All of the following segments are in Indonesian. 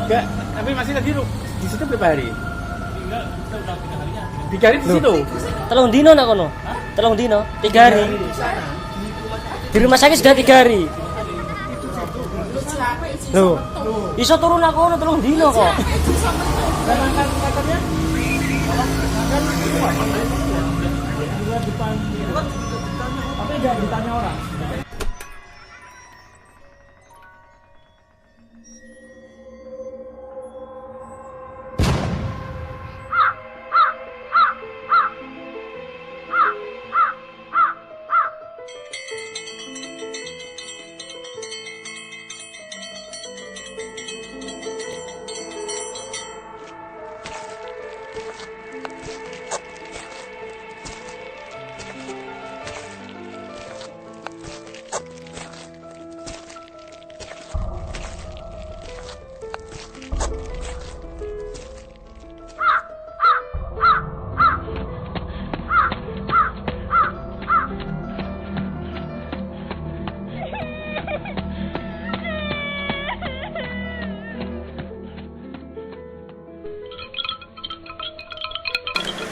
Enggak, tapi masih tadi di situ berapa hari? Enggak, kita udah 3 harinya. 3 hari di situ. Telung dino nak kono. Telung dino, 3 hari. Di rumah sakit sudah 3 hari. Loh, iso turun aku kono telung dino kok. Tapi enggak ditanya orang.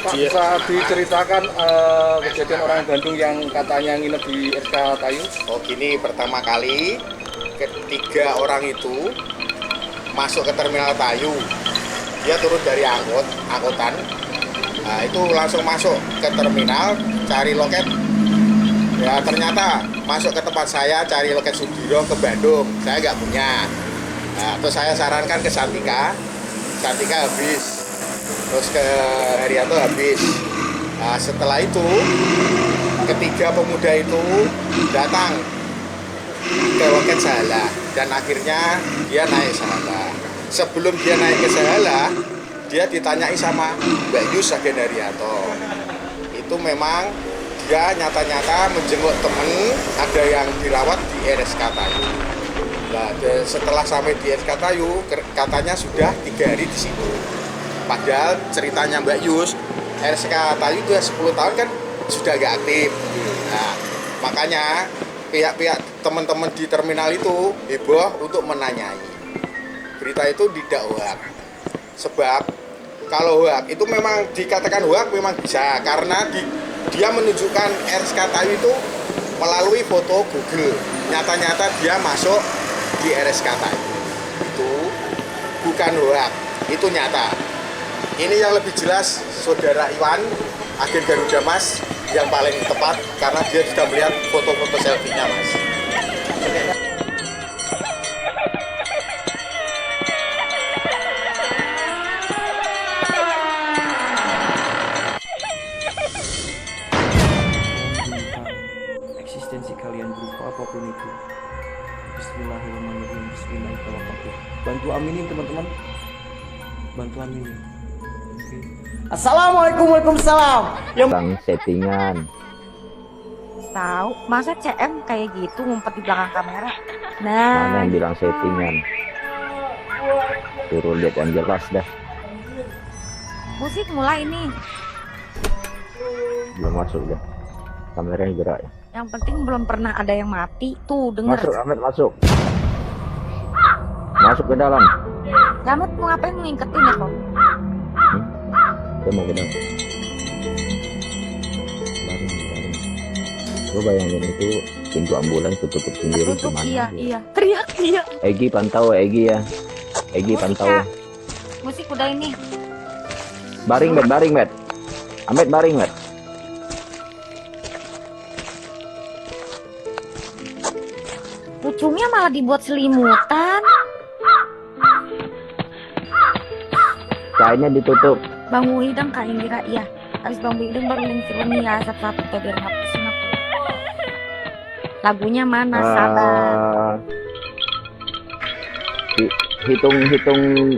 Pak, bisa diceritakan kejadian orang Bandung yang katanya nginep di SK Tayu? Oh gini, pertama kali ketiga orang itu masuk ke terminal Tayu. Dia turun dari angkutan. Nah, itu langsung masuk ke terminal, cari loket. Ya ternyata masuk ke tempat saya, cari loket Sudiro ke Bandung. Saya nggak punya. Nah, terus saya sarankan ke Santika habis. Terus ke Herianto habis. Nah, setelah itu ketiga pemuda itu datang ke loket Sahala dan akhirnya dia naik Sahala. Sebelum dia naik ke Sahala, dia ditanyai sama Mbak Yus Agen Herianto. Itu memang dia nyata-nyata menjenguk temen, ada yang dirawat di RSK Tayu. Nah, setelah sampai di RSK Tayu, katanya sudah 3 hari di situ. Padahal ceritanya Mbak Yus, RSK Tayu itu 10 tahun kan sudah gak aktif. Nah, makanya pihak-pihak teman-teman di terminal itu heboh untuk menanyai. Berita itu tidak hoak. Sebab kalau hoak itu memang dikatakan hoak memang bisa, karena dia menunjukkan RSK Tayu itu melalui foto Google. Nyata-nyata dia masuk di RSK Tayu. Itu bukan hoak, itu nyata. Ini yang lebih jelas Saudara Iwan, agen Garuda Mas, yang paling tepat karena dia sudah melihat foto-foto selfie-nya Mas. Eksistensi kalian berupa apapun itu. Bismillahirrahmanirrahim. Bismillahirrahmanirrahim. Bantu aminin teman-teman. Bantu aminin. Assalamualaikum, waalaikumsalam. Bang settingan. Tahu, masa CM kayak gitu ngumpet di belakang kamera? Mana Nah, yang bilang settingan? Suruh lihat yang jelas dah. musik mulai nih. Belum masuk dah. Kameranya gerak ya. Yang penting belum pernah ada yang mati. Tuh, denger. Masuk, Ahmed masuk. Masuk ke dalam. Gamet mau ngapain ngingketin ya kok? Saya mau ke dalam. Baring. Gue bayangin itu pintu ambulans tutup sendiri Tutup, gimana? iya, gitu. iya. Teriak, iya. Egi pantau, Egi ya. Egi Musik, pantau. Kak. Musik udah ini. Baring, Bet. Ahmed baring, Bet. Pucungnya malah dibuat selimutan. Kainnya ditutup. Bang Widang Kak Indira, iya. Habis Bang Widang baru lingkir ya satu-satu tuh biar nggak pusing aku. Lagunya mana? Sabar. Hitung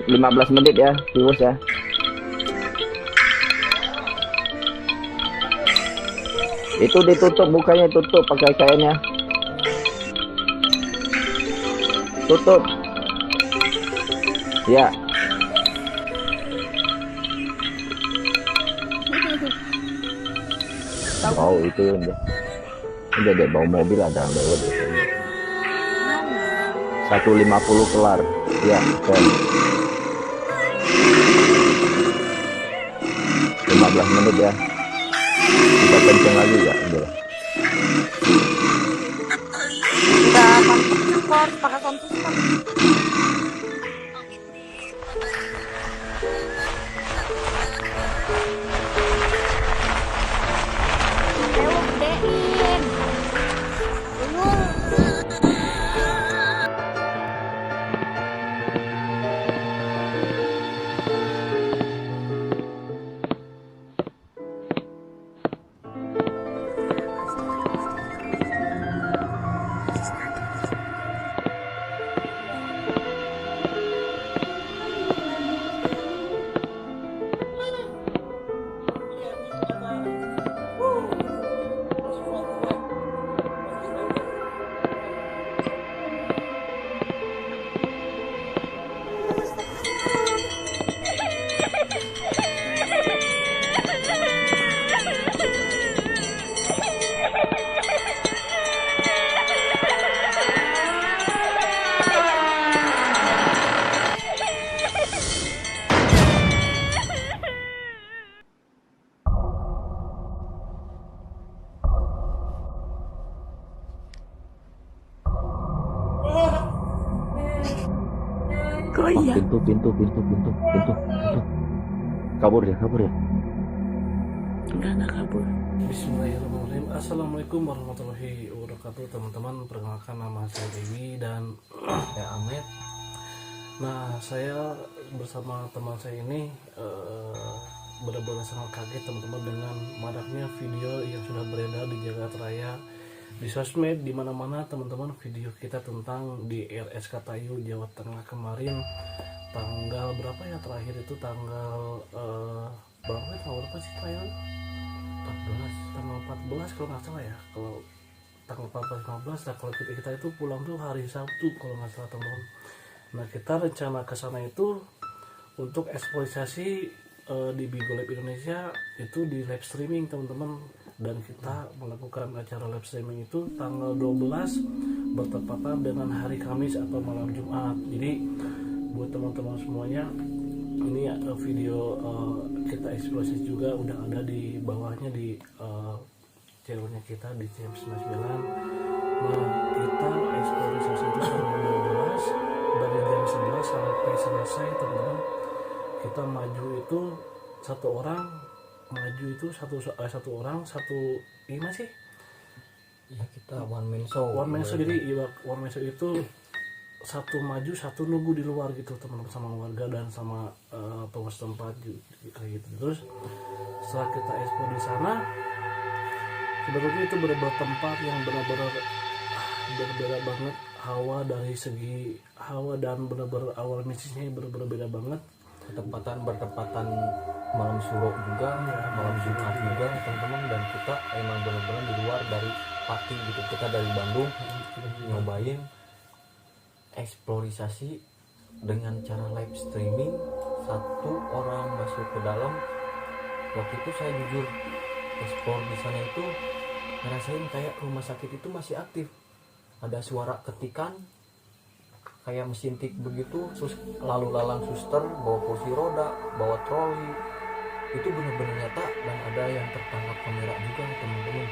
15 menit ya, terus ya. Itu ditutup, mukanya tutup pakai kainnya. Tutup. Ya. Oh itu udah deh, bawa mobil ada lewat 150 kelar. Ya, kan. 15 menit ya. Kita kenceng lagi ya. Udah. Udah pakai pakai sound system. Ayo gedein. Oh, pintu. Kabur ya. Udah nggak kabur. Bismillahirrahmanirrahim. Assalamualaikum warahmatullahi wabarakatuh. Teman-teman, perkenalkan nama saya Dewi dan ya Ahmed. Nah, saya bersama teman saya ini benar-benar sangat kaget teman-teman dengan maraknya video yang sudah beredar di jagat raya, di sosmed, di mana-mana teman-teman. Video kita tentang di RSK Tayu, Jawa Tengah kemarin tanggal berapa ya, terakhir itu tanggal berapa sih terakhir? 14, tanggal 14 kalau nggak salah ya. Kalau tanggal 14-15 nah, kalau kita itu pulang tuh hari Sabtu kalau nggak salah teman-teman. Nah, kita rencana ke sana itu untuk eksploitasi di Bigo Lab Indonesia itu di live streaming teman-teman, dan kita melakukan acara live streaming itu tanggal 12 bertepatan dengan hari Kamis atau malam Jumat. Jadi buat teman-teman semuanya, ini video kita eksploitasi juga udah ada di bawahnya di channelnya kita di CM99. Nah, kita eksploitasi itu tanggal 12 dari jam 11 sampai selesai teman-teman. Kita maju itu satu orang satu gimana sih Ya kita one man show. Jadi one man show itu satu maju satu nunggu di luar gitu teman-teman, sama warga dan sama penguasa tempat kayak gitu. Terus setelah kita expo di sana, sebetulnya itu benar-benar tempat yang benar-benar berbeda banget hawa, dari segi hawa dan benar-benar awal misisnya benar-benar beda banget. bertepatan malam suro juga, malam Jumat juga teman-teman, dan kita emang benar-benar di luar dari party gitu. Kita dari Bandung nyobain eksplorisasi dengan cara live streaming, satu orang masuk ke dalam. Waktu itu saya jujur explore di sana itu ngerasain kayak rumah sakit itu masih aktif, ada suara ketikan kayak mesin tik begitu, terus lalu lalang suster bawa kursi roda, bawa troli, itu benar-benar nyata, dan ada yang tertangkap kamera juga teman-teman.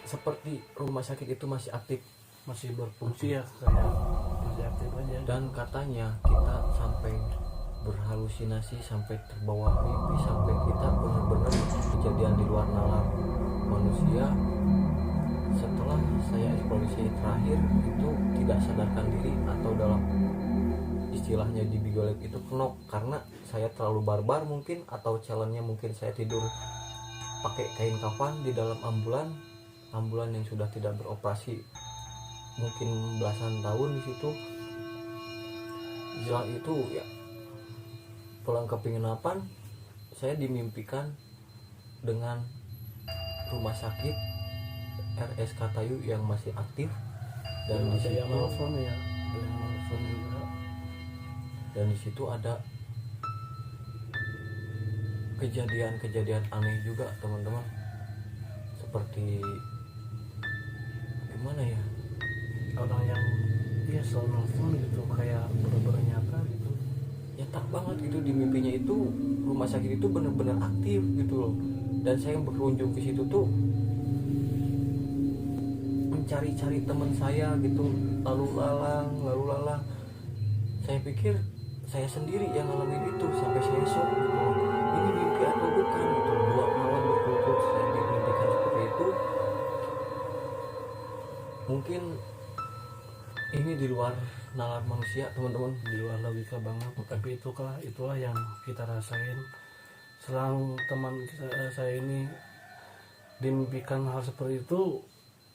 Seperti rumah sakit itu masih aktif, masih berfungsi ya, kayak masih aktif aja. dan katanya kita sampai berhalusinasi, sampai terbawa mimpi, sampai kita benar-benar kejadian di luar nalar manusia. Setelah saya eksplorasi terakhir itu tidak sadarkan diri, atau dalam istilahnya di Bigo Lab itu knock, karena saya terlalu barbar mungkin, atau challenge-nya mungkin saya tidur pakai kain kafan di dalam ambulan yang sudah tidak beroperasi mungkin belasan tahun di situ. Setelah itu ya pulang ke penginapan, saya dimimpikan dengan rumah sakit RSK Tayu yang masih aktif, dan di situ dan di situ ada kejadian-kejadian aneh juga teman-teman, seperti gimana ya, orang yang Iya, selalu nelfon gitu kayak bener-bener nyata gitu. Nyata banget gitu, di mimpinya itu rumah sakit itu bener-bener aktif gitu loh. Dan saya berkunjung ke situ tuh mencari-cari teman saya gitu, lalu lalang. Saya pikir saya sendiri yang ngalamin itu, sampai saya shock gitu loh. Ini mimpi atau bukan gitu. 2 malam berturut-turut saya dimimpikan seperti itu. Mungkin ini di luar nalar manusia teman-teman, Di luar logika banget, tapi itulah yang kita rasain. Selang teman saya ini dimimpikan hal seperti itu,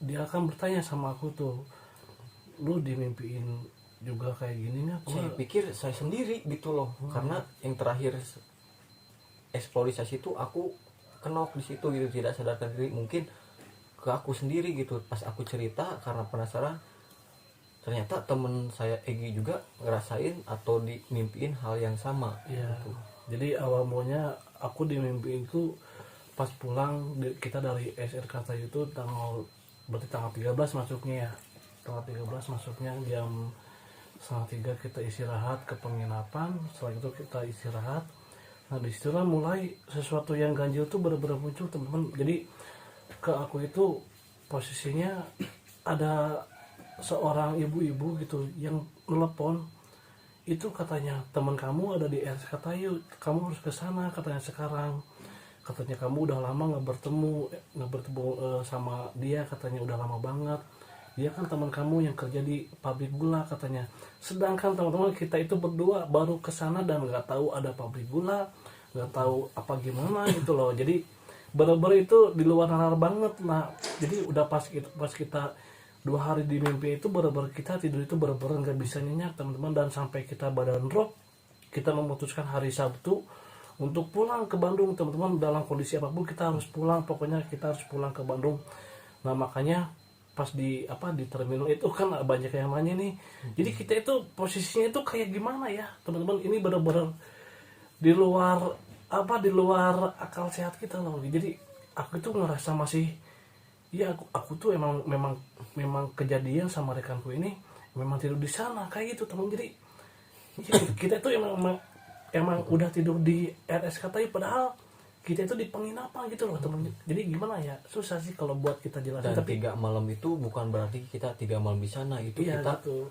dia akan bertanya sama aku tuh, lu dimimpiin juga kayak gini nggak? saya pikir saya sendiri gitu loh. Karena yang terakhir eksplorasi itu aku kenok di situ gitu, tidak sadarkan diri, mungkin ke aku sendiri gitu. Pas aku cerita karena penasaran, ternyata temen saya Egi juga ngerasain atau dimimpiin hal yang sama. Iya. Gitu. Jadi awal mulanya aku dimimpiin itu pas pulang kita dari SRK Tayu itu berarti tanggal 13 masuknya ya. Tanggal 13 masuknya jam 2:30 kita istirahat ke penginapan. Setelah itu kita istirahat. Nah disitulah mulai sesuatu yang ganjil tuh benar-benar muncul teman-teman. Jadi ke aku itu posisinya ada seorang ibu-ibu gitu yang telepon, itu katanya teman kamu ada di RSK Tayu, kamu harus ke sana katanya sekarang. Katanya kamu udah lama nggak bertemu sama dia, katanya udah lama banget. Dia kan teman kamu yang kerja di pabrik gula katanya. Sedangkan teman-teman kita itu berdua baru ke sana dan nggak tahu ada pabrik gula, nggak tahu apa gimana gitu loh. Jadi bener-bener itu di luar nalar banget. Nah jadi udah pas kita 2 hari di mimpi itu bener-bener kita tidur itu bener-bener nggak bisa nyenyak teman-teman. Dan sampai kita badan drop, kita memutuskan hari Sabtu untuk pulang ke Bandung teman-teman. Dalam kondisi apapun kita harus pulang, pokoknya kita harus pulang ke Bandung. Nah makanya pas di terminal itu kan banyak yang nanya nih. Jadi kita itu posisinya itu kayak gimana ya teman-teman, ini bener-bener di luar akal sehat kita loh. Jadi aku itu ngerasa masih ya aku tuh memang kejadian sama rekanku ini memang tidur di sana kayak gitu teman. Jadi kita tuh emang udah tidur di RSK Tayu padahal kita itu di penginapan gitu loh teman. Jadi gimana ya, susah sih kalau buat kita jelasin. Dan tapi 3 malam itu bukan berarti kita 3 malam di sana, itu iya, kita gitu.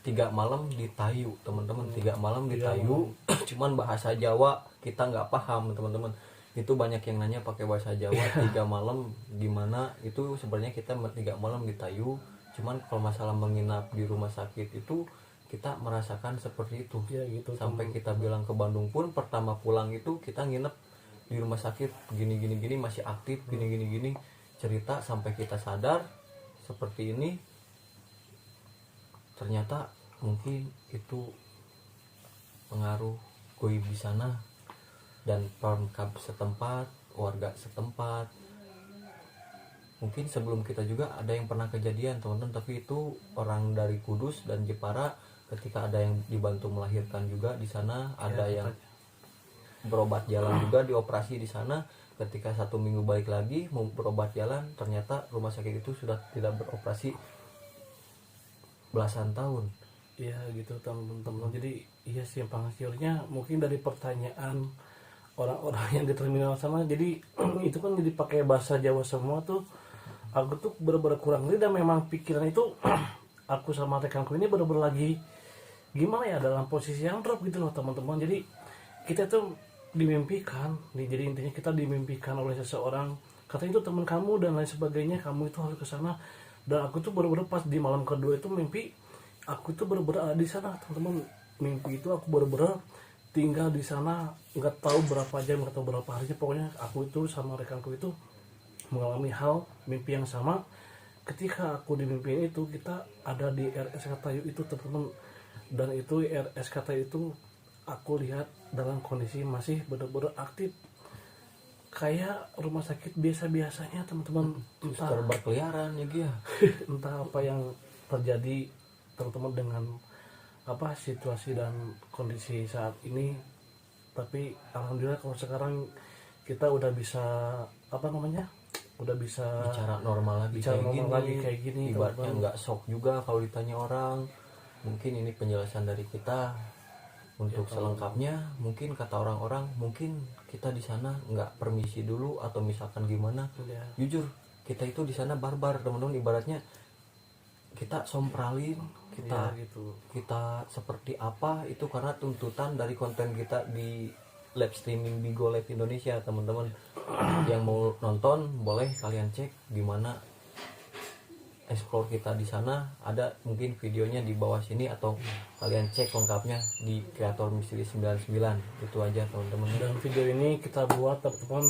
3 malam di Tayu teman-teman. 3 malam di Tayu, cuman bahasa Jawa kita nggak paham teman-teman. Itu banyak yang nanya pakai bahasa Jawa 3 malam gimana. Itu sebenarnya kita 3 malam di Tayu, cuman kalau masalah menginap di rumah sakit itu kita merasakan seperti itu Ya, gitu, sampai kita bilang ke Bandung pun pertama pulang itu kita nginep di rumah sakit gini masih aktif gini cerita sampai kita sadar seperti ini. Ternyata mungkin itu pengaruh goib di sana dan pemkab setempat, warga setempat. Mungkin sebelum kita juga ada yang pernah kejadian teman-teman, tapi itu orang dari Kudus dan Jepara. Ketika ada yang dibantu melahirkan juga di sana, ada yang berobat jalan juga dioperasi di sana. Ketika 1 minggu balik lagi mau berobat jalan, ternyata rumah sakit itu sudah tidak beroperasi belasan tahun. Ya gitu teman-teman. Jadi iya sih penghasilnya mungkin dari pertanyaan orang-orang yang di terminal sana. Jadi itu kan jadi pakai bahasa Jawa semua tuh. Aku tuh bener-bener kurang ngerti dan memang pikiran itu aku sama rekanku ini bener-bener lagi gimana ya, dalam posisi yang drop gitu loh teman-teman. Jadi kita tuh dimimpikan, jadi intinya kita dimimpikan oleh seseorang, katanya itu teman kamu dan lain sebagainya, kamu itu harus ke sana. Dan aku tuh bener-bener pas di malam kedua itu mimpi aku tuh bener-bener ada di sana teman-teman. Mimpi itu aku bener-bener tinggal di sana, nggak tahu berapa jam, nggak tahu berapa hari, pokoknya aku itu sama rekanku itu mengalami hal mimpi yang sama. Ketika aku dimimpiin itu kita ada di RSK Tayu itu teman-teman, dan itu RSK Tayu itu aku lihat dalam kondisi masih benar-benar aktif kayak rumah sakit biasa-biasanya teman-teman. Entah Berkeliaran ya dia. entah apa yang terjadi teman-teman dengan situasi dan kondisi saat ini. Tapi alhamdulillah kalau sekarang kita udah bisa udah bisa bicara normal lagi, bicara kayak normal gini, lagi kayak gini, ibaratnya teman-teman. nggak shock juga kalau ditanya orang. Mungkin ini penjelasan dari kita. Untuk selengkapnya mungkin kata orang-orang, mungkin kita di sana nggak permisi dulu atau misalkan gimana. Ya. Jujur kita itu di sana barbar teman-teman, ibaratnya kita sompralin, kita Ya, gitu. kita seperti apa itu karena tuntutan dari konten kita di live streaming Bigo Live Indonesia teman-teman. Yang mau nonton boleh kalian cek gimana explore kita di sana, ada mungkin videonya di bawah sini atau kalian cek lengkapnya di Kreator Misteri 99. Itu aja teman-teman. Dan video ini kita buat teman-teman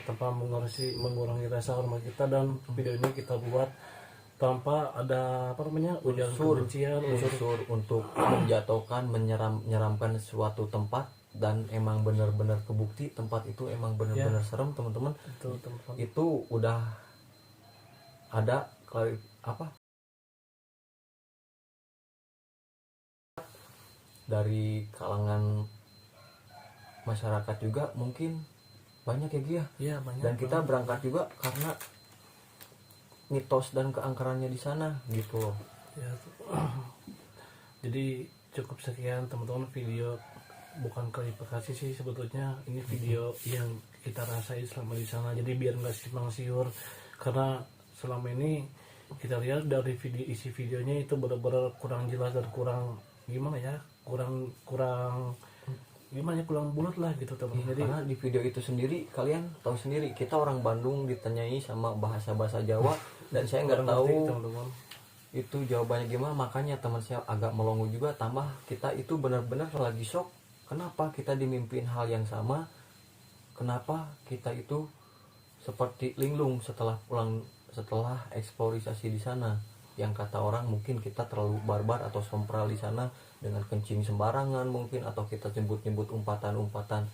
tanpa mengurangi rasa hormat kita, dan video ini kita buat tanpa ada ujaran kebencian, unsur untuk menjatuhkan, menyeramkan suatu tempat, dan emang benar-benar kebukti tempat itu emang benar-benar serem teman-teman. Itu udah ada dari kalangan masyarakat juga mungkin banyak ya Gia. Ya, banyak. Dan kita berangkat juga karena mitos dan keangkerannya di sana gitu loh. Ya, jadi cukup sekian teman-teman video, bukan klarifikasi sih sebetulnya, ini video yang kita rasain selama di sana. Jadi biar nggak simpang siur, karena selama ini kita lihat dari isi videonya itu benar-benar kurang jelas dan kurang kurang bulat lah gitu teman-teman. Jadi karena di video itu sendiri kalian tahu sendiri, kita orang Bandung ditanyai sama bahasa Jawa dan saya nggak tahu teman-teman itu jawabannya gimana, makanya teman saya agak melongo juga. Tambah kita itu benar-benar lagi shock, kenapa kita dimimpin hal yang sama, kenapa kita itu seperti linglung setelah eksplorisasi di sana. Yang kata orang mungkin kita terlalu barbar atau sompral di sana dengan kencing sembarangan mungkin, atau kita nyebut umpatan-umpatan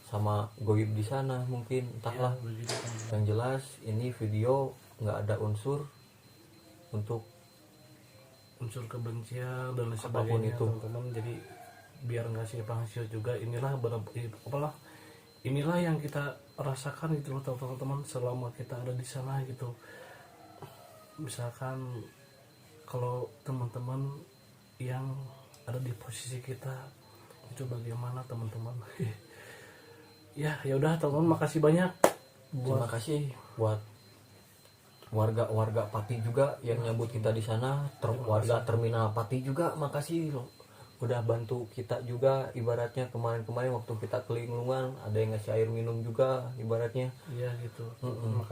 sama goib di sana mungkin, entahlah. Yang jelas ini video nggak ada unsur kebencian dan lain apapun sebagainya itu teman-teman. Jadi biar nggak simpang siur juga, inilah yang kita rasakan gitu loh teman-teman selama kita ada di sana gitu. Misalkan kalau teman-teman yang ada di posisi kita itu bagaimana teman-teman. ya udah teman-teman, makasih banyak terima kasih buat warga Pati juga yang nyambut kita di sana, warga terminal Pati juga makasih loh, udah bantu kita juga. Ibaratnya kemarin waktu kita kelinglungan ada yang ngasih air minum juga ibaratnya. Iya gitu.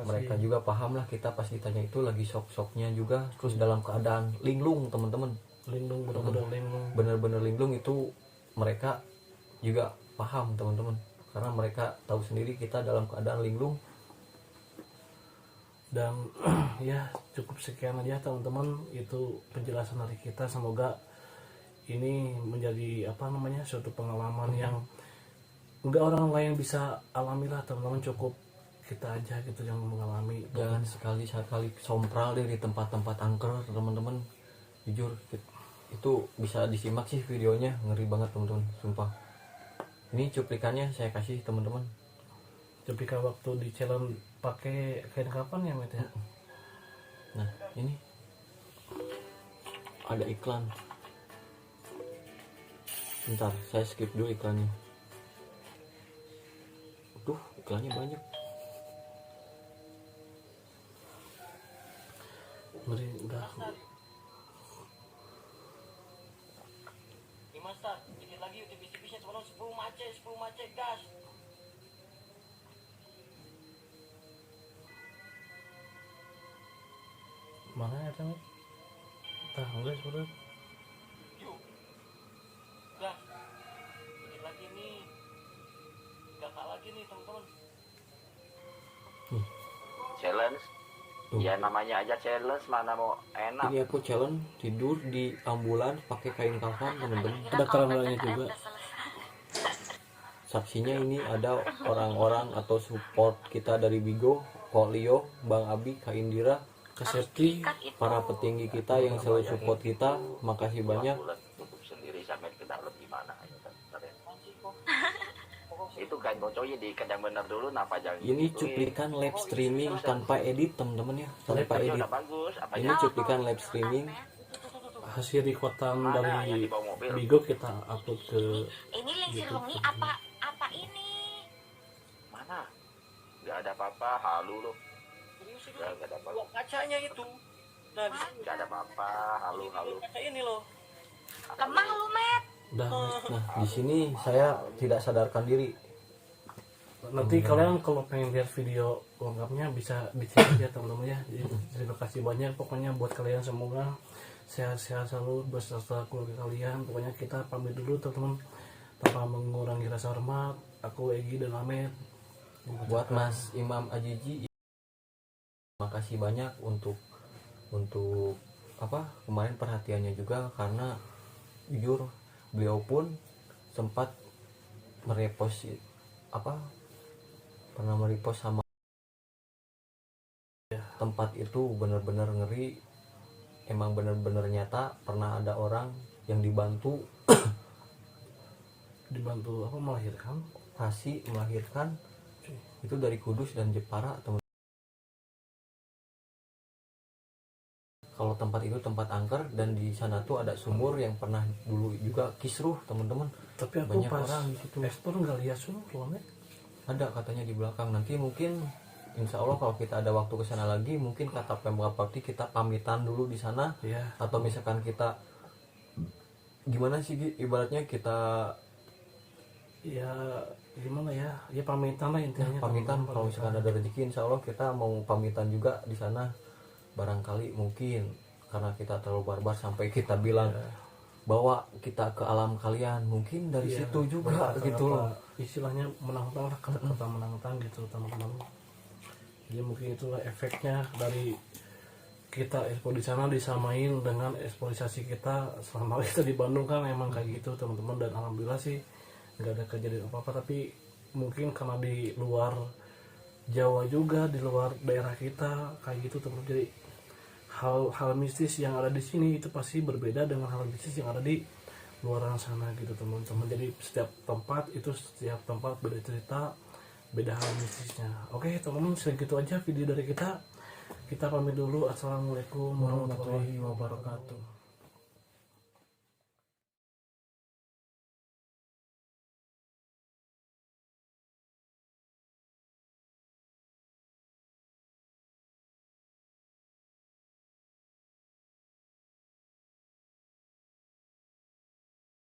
Mereka juga paham lah kita pas ditanya itu lagi shock-shocknya juga, terus dalam keadaan linglung teman-teman. Linglung, benar-benar linglung. Bener-bener linglung itu mereka juga paham teman-teman, karena mereka tahu sendiri kita dalam keadaan linglung. Dan ya cukup sekian aja teman-teman, itu penjelasan dari kita. Semoga ini menjadi suatu pengalaman yang enggak orang lain bisa alami lah teman-teman, cukup kita aja gitu yang mengalami. Jangan sekali-sekali sompral deh di tempat-tempat angker teman-teman. Jujur itu bisa disimak sih videonya, ngeri banget teman-teman, sumpah. Ini cuplikannya saya kasih teman-teman. Cuplikan waktu di challenge pakai kain kapan ya Met ya? Nah ini ada iklan. Bentar, saya skip dulu iklannya. Iklannya banyak. Ngeri udah. Master, dikit lagi udah bisa teman 10 macet gas. Mana ya teman? Enggak sudah. Yuk. Gas. Dikit lagi nih. Kakak lagi nih teman-teman. Challenge. Ya namanya aja challenge, mana mau enak. Ini aku challenge tidur di ambulans pakai kain kafan teman-teman. Ada karangannya juga. Saksinya ini ada orang-orang atau support kita dari Bigo, Ko Leo, Bang Abi, Kak Indira, Kak Septi, para petinggi kita yang selalu support kita. Makasih banyak. Tutup sendiri sampai ke dalam gimana. Itu kan koconya diikat yang benar dulu, napa jangan Ini digituin. cuplikan live streaming tanpa edit teman-teman ya, tanpa Videonya edit. udah bagus, apa Ini cuplikan live streaming. Hasil rekotan Mana yang dari dibawa mobil? Bigo kita upload ke Ini lensi YouTube. longi apa ini? mana? Gak ada apa-apa, halu lo. Gak ada apa-apa. Kacanya itu. Nah, Gak ada apa-apa, halu. kaca ini loh. Lemah lu, Met. Udah, Nah, di sini saya tidak sadarkan diri. nanti kalian kalau pengen lihat video lengkapnya bisa dicek ya teman-teman ya. Jadi, terima kasih banyak pokoknya buat kalian semua, sehat-sehat selalu beserta keluarga kalian. Pokoknya kita pamit dulu teman-teman tanpa mengurangi rasa hormat. Aku Egi dan Amet. Buat Mas Imam Ajiji, terima kasih banyak untuk apa kemarin perhatiannya juga, karena jujur beliau pun sempat merepost pernah merepost sama tempat itu. Benar-benar ngeri, emang benar-benar nyata. Pernah ada orang yang dibantu Dibantu apa melahirkan. melahirkan itu dari Kudus dan Jepara, teman. Kalau tempat itu tempat angker, dan di sana tuh ada sumur yang pernah dulu juga kisruh, teman-teman. Tapi aku Banyak pas orang di situ. ekspor nggak lihat sumur Met. Ada katanya di belakang. Nanti mungkin insya Allah kalau kita ada waktu ke sana lagi, mungkin kata Pemkab Bakti kita pamitan dulu di sana. Iya. Atau misalkan kita gimana sih Gi? Ibaratnya kita Ya gimana ya? Ya pamitan lah intinya. pamitan. teman-teman. Kalau misalkan ada rezeki, insya Allah kita mau pamitan juga di sana. Barangkali mungkin karena kita terlalu barbar sampai kita bilang bawa kita ke alam kalian, mungkin dari Iya, situ juga kata-kata gitu loh. istilahnya menantang lah, kata-kata menantang gitu teman-teman. Jadi mungkin itulah efeknya dari kita ekspor di sana disamain dengan eksploitasi kita selama kita di Bandung kan emang kayak gitu teman-teman. Dan alhamdulillah sih nggak ada kejadian apa-apa, tapi mungkin karena di luar Jawa juga, di luar daerah kita kayak gitu teman-teman. Jadi hal mistis yang ada di sini itu pasti berbeda dengan hal mistis yang ada di luar sana gitu teman-teman. Jadi setiap tempat beda cerita, beda hal mistisnya. Oke teman-teman, segitu aja video dari kita. Kita pamit dulu. Assalamualaikum warahmatullahi wabarakatuh.